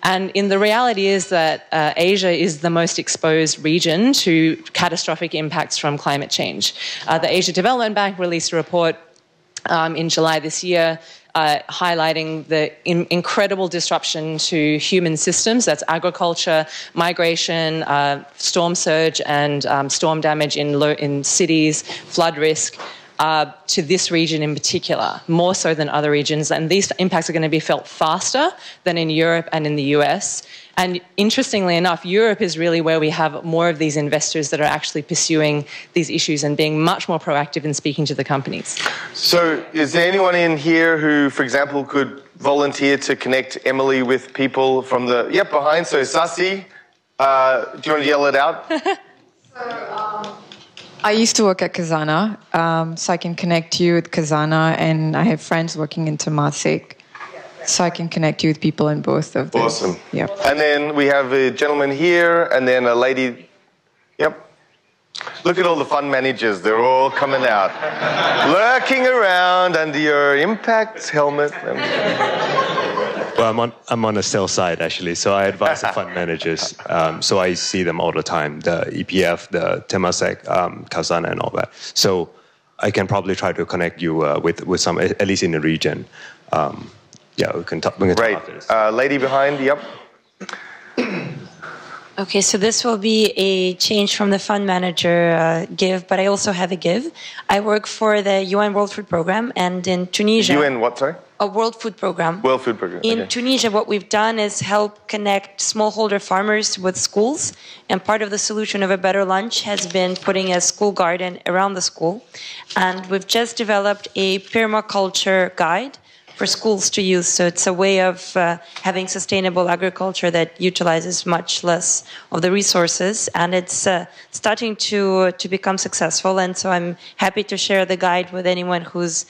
H: And the reality is that Asia is the most exposed region to catastrophic impacts from climate change. The Asia Development Bank released a report in July this year highlighting the incredible disruption to human systems. That's agriculture, migration, storm surge and storm damage in cities, flood risk. To this region in particular, more so than other regions. And these impacts are going to be felt faster than in Europe and in the US. And interestingly enough, Europe is really where we have more of these investors that are actually pursuing these issues and being much more proactive in speaking to the companies.
A: So is there anyone in here who, for example, could volunteer to connect Emily with people from the, behind? So Sasi, do you want to yell it out?
B: I used to work at Khazanah, so I can connect you with Khazanah, and I have friends working in Temasek, so I can connect you with people in both of those.
A: Awesome.
B: Yep.
A: And then we have a gentleman here, and then a lady. Yep. Look at all the fund managers. They're all coming out, lurking around under your impact helmet.
K: Well, I'm on the sales side, actually, so I advise the fund managers. So I see them all the time, the EPF, the Temasek, Khazanah, and all that. So I can probably try to connect you with some, at least in the region. We can talk after this.
A: Lady behind, yep.
E: Okay, so this will be a change from the fund manager give, but I also have a give. I work for the UN World Food Programme, and in Tunisia...
A: UN what, sorry?
E: A World Food Programme.
A: World Food Programme.
E: In Tunisia, what we've done is help connect smallholder farmers with schools, and part of the solution of a better lunch has been putting a school garden around the school. And we've just developed a permaculture guide for schools to use. So it's a way of having sustainable agriculture that utilizes much less of the resources, and it's starting to become successful. And so I'm happy to share the guide with anyone who's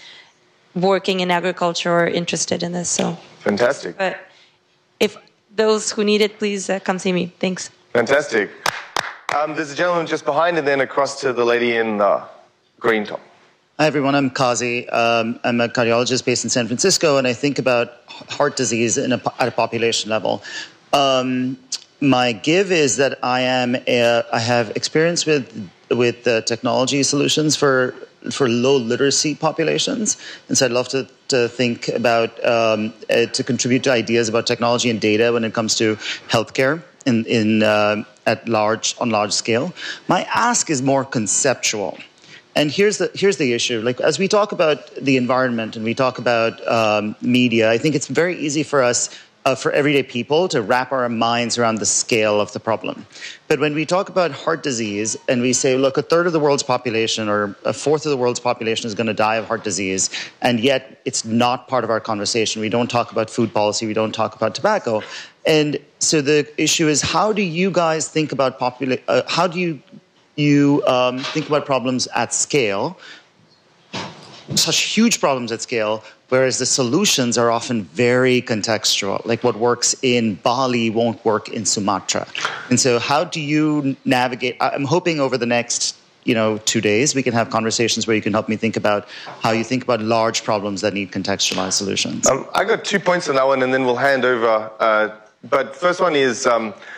E: working in agriculture or interested in this. So
A: Fantastic.
E: But if those who need it, please come see me. Thanks.
A: Fantastic. There's a gentleman just behind and then across to the lady in green top.
D: Hi, everyone. I'm Kazi. I'm a cardiologist based in San Francisco, and I think about heart disease at a population level. My give is that I have experience with technology solutions for low literacy populations, and so I'd love to think about to contribute to ideas about technology and data when it comes to healthcare on large scale. My ask is more conceptual. And here's the issue. Like, as we talk about the environment and we talk about media, I think it's very easy for us, for everyday people, to wrap our minds around the scale of the problem. But when we talk about heart disease and we say, look, a third of the world's population or a fourth of the world's population is going to die of heart disease, and yet it's not part of our conversation. We don't talk about food policy. We don't talk about tobacco. And so the issue is, how do you guys think about how do you think about problems at scale, such huge problems at scale, whereas the solutions are often very contextual. Like, what works in Bali won't work in Sumatra. And so how do you navigate? I'm hoping over the next 2 days we can have conversations where you can help me think about how you think about large problems that need contextualized solutions.
A: I got 2 points on that one, and then we'll hand over. But first one is,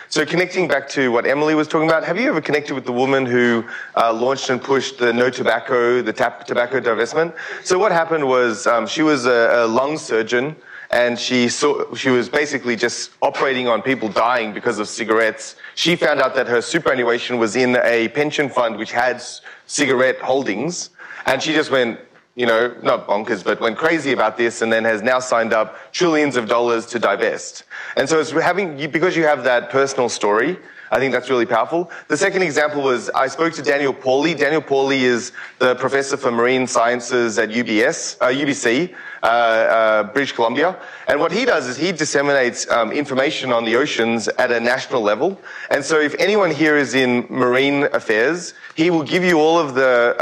A: so connecting back to what Emily was talking about, have you ever connected with the woman who launched and pushed the no tobacco, the tobacco divestment? So what happened was she was a lung surgeon, and she was basically just operating on people dying because of cigarettes. She found out that her superannuation was in a pension fund which had cigarette holdings, and she just went, not bonkers, but went crazy about this, and then has now signed up trillions of dollars to divest. And so it's because you have that personal story, I think that's really powerful. The second example was, I spoke to Daniel Pauly. Daniel Pauly is the professor for marine sciences at UBC, British Columbia. And what he does is he disseminates information on the oceans at a national level. And so if anyone here is in marine affairs, he will give you all of the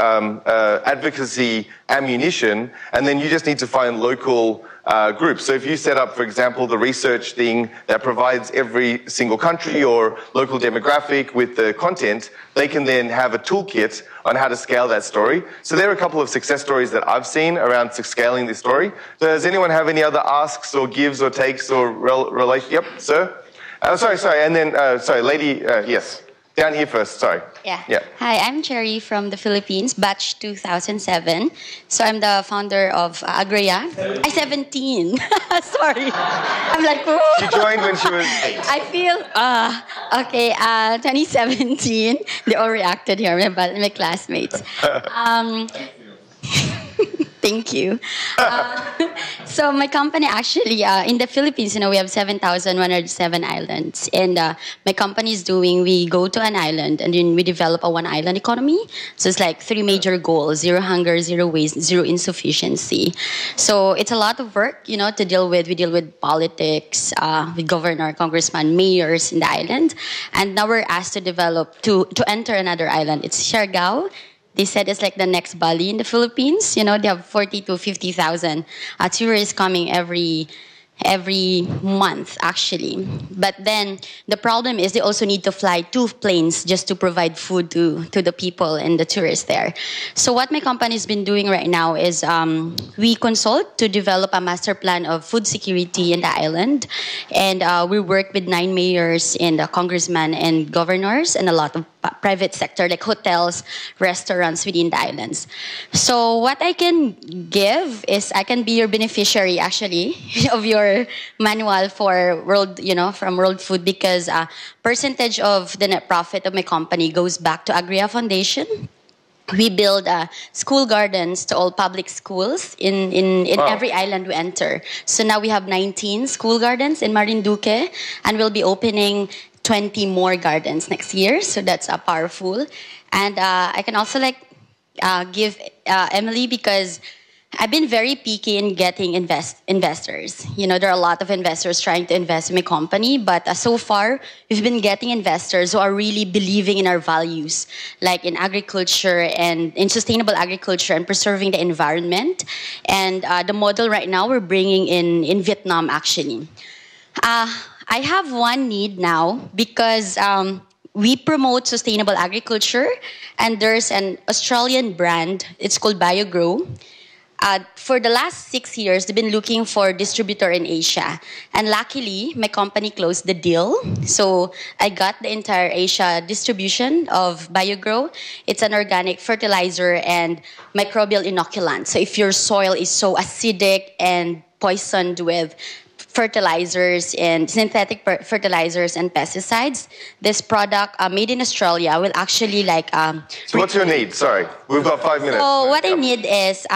A: advocacy ammunition, and then you just need to find local groups. So if you set up, for example, the research thing that provides every single country or local demographic with the content, they can then have a toolkit on how to scale that story. So there are a couple of success stories that I've seen around scaling this story. Does anyone have any other asks or gives or takes or relation? Yep, sir. Sorry. And then, lady, yes. Down here first, sorry.
L: Yeah. Hi, I'm Cherry from the Philippines, batch 2007. So I'm the founder of Agria. 17. Sorry. I'm like, whoa.
A: She joined when she was 8.
L: I feel, 2017. They all reacted here, my classmates. Thank you. So my company actually, in the Philippines, we have 7,107 islands. And my company is we go to an island and then we develop a one island economy. So it's like 3 major goals: zero hunger, zero waste, zero insufficiency. So it's a lot of work, to deal with. We deal with politics, with governor, congressman, mayors in the island. And now we're asked to enter another island. It's Siargao. They said it's like the next Bali in the Philippines. They have 40 to 50,000 tourists coming every month, actually. But then the problem is they also need to fly 2 planes just to provide food to the people and the tourists there. So what my company has been doing right now is we consult to develop a master plan of food security in the island. And we work with 9 mayors and congressmen and governors and a lot of private sector like hotels, restaurants within the islands. So what I can give is I can be your beneficiary actually of your manual for from World Food, because percentage of the net profit of my company goes back to Agria Foundation. We build school gardens to all public schools in every island we enter. So now we have 19 school gardens in Marinduque, and we'll be opening 20 more gardens next year. So that's powerful. And I can also give Emily, because I've been very picky in getting investors. You know, there are a lot of investors trying to invest in my company, but so far, we've been getting investors who are really believing in our values, like in agriculture and in sustainable agriculture and preserving the environment. And the model right now we're bringing in Vietnam, actually. I have one need now because we promote sustainable agriculture, and there's an Australian brand. It's called BioGrow. For the last 6 years, they've been looking for a distributor in Asia. And luckily, my company closed the deal. So I got the entire Asia distribution of BioGrow. It's an organic fertilizer and microbial inoculant. So if your soil is so acidic and poisoned with fertilizers and synthetic fertilizers and pesticides, this product made in Australia will actually
A: So what's your need? Sorry, we've got 5 minutes.
L: So what I need is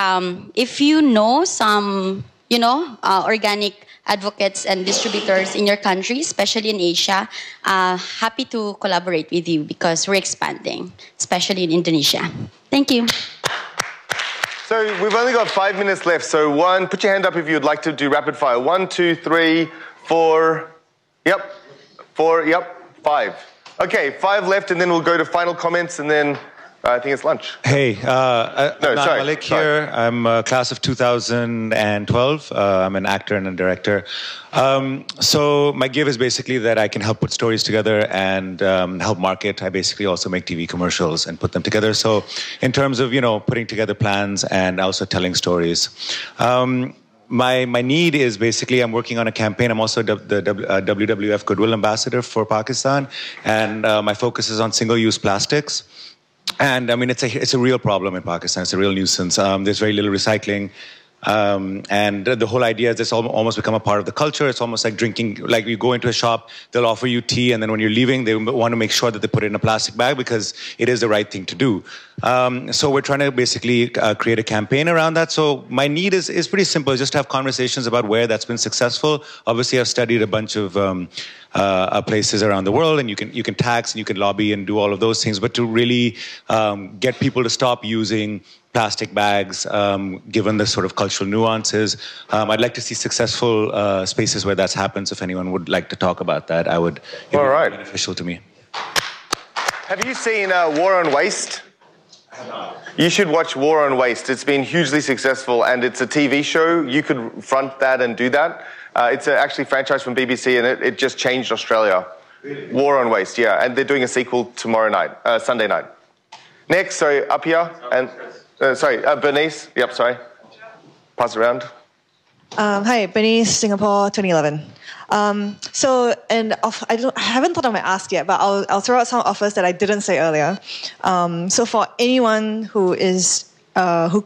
L: if you know some, organic advocates and distributors in your country, especially in Asia, happy to collaborate with you because we're expanding, especially in Indonesia. Thank you.
A: So we've only got 5 minutes left. So put your hand up if you'd like to do rapid fire. 1, 2, 3, 4. Yep. 4. Yep. 5. Okay, 5 left, and then we'll go to final comments, and then I think it's lunch.
F: Hey, I'm Malik here. I'm class of 2012. I'm an actor and a director. So my give is basically that I can help put stories together and help market. I basically also make TV commercials and put them together. So in terms of, putting together plans and also telling stories. My need is basically I'm working on a campaign. I'm also the WWF Goodwill Ambassador for Pakistan. And my focus is on single-use plastics. And I mean, it's a real problem in Pakistan. It's a real nuisance. There's very little recycling. And the whole idea is it's almost become a part of the culture. It's almost like drinking, like you go into a shop, they'll offer you tea, and then when you're leaving, they want to make sure that they put it in a plastic bag because it is the right thing to do. So we're trying to basically create a campaign around that. So my need is pretty simple, just to have conversations about where that's been successful. Obviously, I've studied a bunch of places around the world, and you can tax and you can lobby and do all of those things. But to really get people to stop using plastic bags, given the sort of cultural nuances, I'd like to see successful spaces where that's happened. So if anyone would like to talk about that, it would be beneficial to me.
A: Have you seen War on Waste? You should watch War on Waste. It's been hugely successful, and it's a TV show. You could front that and do that. It's actually franchised from BBC, and it just changed Australia. Really? War on Waste, yeah. And they're doing a sequel tomorrow night, Sunday night. Next, sorry, up here. And Bernice. Yep, sorry. Pass it around.
J: Hi, Bernice, Singapore, 2011. I haven't thought of my ask yet, but I'll throw out some offers that I didn't say earlier. So for anyone who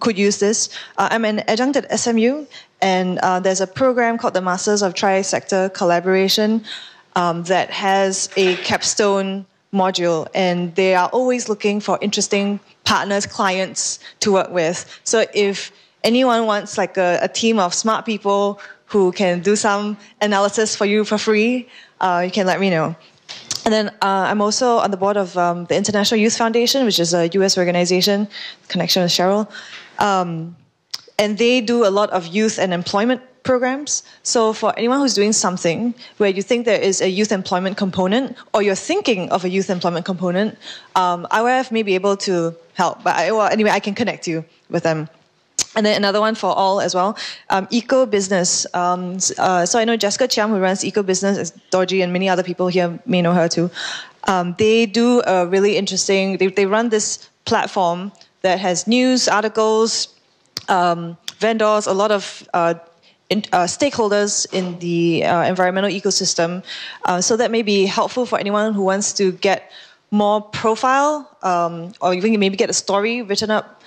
J: could use this, I'm an adjunct at SMU, and there's a program called the Masters of Tri-Sector Collaboration that has a capstone module, and they are always looking for interesting partners, clients to work with. So if anyone wants like a team of smart people who can do some analysis for you for free, you can let me know. And then I'm also on the board of the International Youth Foundation, which is a US organization, connection with Cheryl. And they do a lot of youth and employment programs. So for anyone who's doing something where you think there is a youth employment component, or you're thinking of a youth employment component, IYF may be able to help. But anyway, I can connect you with them. And then another one for all as well, Eco Business. So I know Jessica Chiam, who runs Eco Business, Dorjee, and many other people here may know her too. They do a really interesting, they run this platform that has news, articles, vendors, a lot of stakeholders in the environmental ecosystem. So that may be helpful for anyone who wants to get more profile, or even maybe get a story written up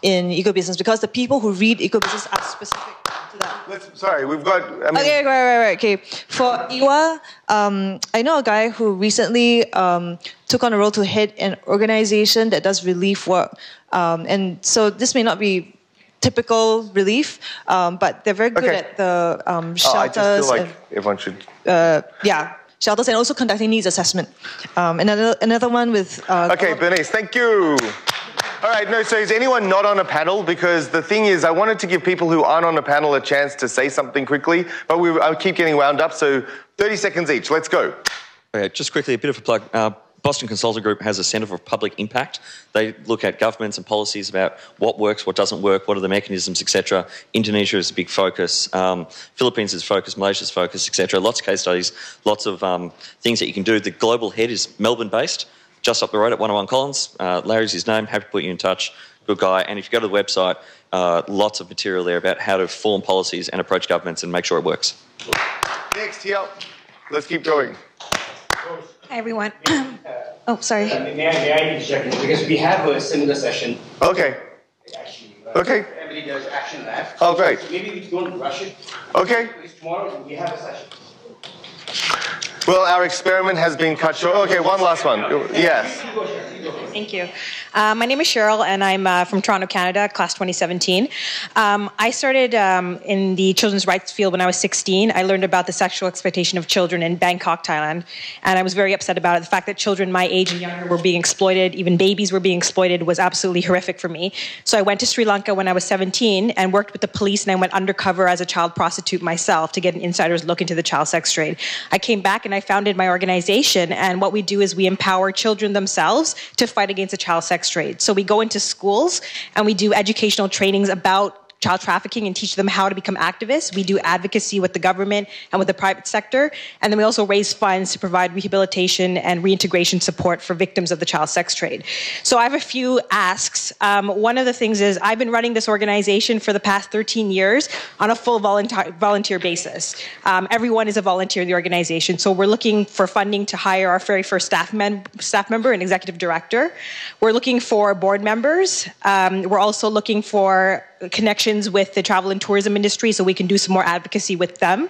J: in eco-business, because the people who read eco-business are specific to that.
A: Sorry, we've got...
J: Okay, right. Okay. For Ewa, I know a guy who recently took on a role to head an organization that does relief work. And so this may not be typical relief, but they're very good at the shelters.
A: I just feel like everyone should...
J: shelters, and also conducting needs assessment. Another one with...
A: okay, Bernice, thank you. All right, no, so is anyone not on a panel? Because the thing is, I wanted to give people who aren't on a panel a chance to say something quickly, but I keep getting wound up, so 30 seconds each. Let's go.
Q: Okay, just quickly, a bit of a plug. Boston Consulting Group has a Centre for Public Impact. They look at governments and policies about what works, what doesn't work, what are the mechanisms, etc. Indonesia is a big focus. Philippines is focus, Malaysia's focus, etc. Lots of case studies, lots of things that you can do. The global head is Melbourne-based, just up the road at 101 Collins. Larry's his name, happy to put you in touch. Good guy. And if you go to the website, lots of material there about how to form policies and approach governments and make sure it works.
A: Next, here. Let's keep going.
G: Hi, everyone. Oh, sorry.
M: May I interject? Because we have a similar session.
A: Okay.
M: Actually,
A: okay.
M: Everybody does action lab.
A: Oh, great.
M: So maybe we don't rush it.
A: Okay.
M: Tomorrow we have a session.
A: Well, our experiment has been cut short. Okay, one last one. Yes.
G: Thank you. My name is Cheryl, and I'm from Toronto, Canada, class 2017. I started in the children's rights field when I was 16. I learned about the sexual exploitation of children in Bangkok, Thailand, and I was very upset about it. The fact that children my age and younger were being exploited, even babies were being exploited, was absolutely horrific for me. So I went to Sri Lanka when I was 17 and worked with the police, and I went undercover as a child prostitute myself to get an insider's look into the child sex trade. I came back and I founded my organization, and what we do is we empower children themselves to fight against the child sex trade. So we go into schools and we do educational trainings about child trafficking and teach them how to become activists. We do advocacy with the government and with the private sector. And then we also raise funds to provide rehabilitation and reintegration support for victims of the child sex trade. So I have a few asks. One of the things is I've been running this organization for the past 13 years on a full volunteer basis. Everyone is a volunteer in the organization. So we're looking for funding to hire our very first staff member and executive director. We're looking for board members. We're also looking for connections with the travel and tourism industry so we can do some more advocacy with them,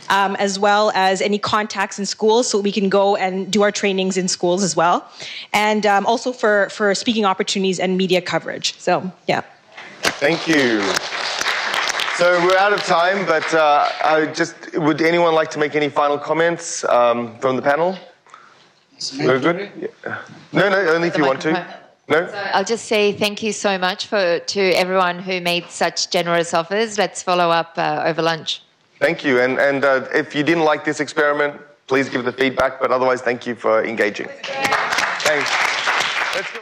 G: as well as any contacts in schools so we can go and do our trainings in schools as well, and also for speaking opportunities and media coverage. So, yeah.
A: Thank you. So we're out of time, but would anyone like to make any final comments from the panel? We're good? Yeah. No, only if you want to. No?
O: So I'll just say thank you so much to everyone who made such generous offers. Let's follow up over lunch.
A: Thank you. And if you didn't like this experiment, please give the feedback. But otherwise, thank you for engaging. Thanks. Let's go.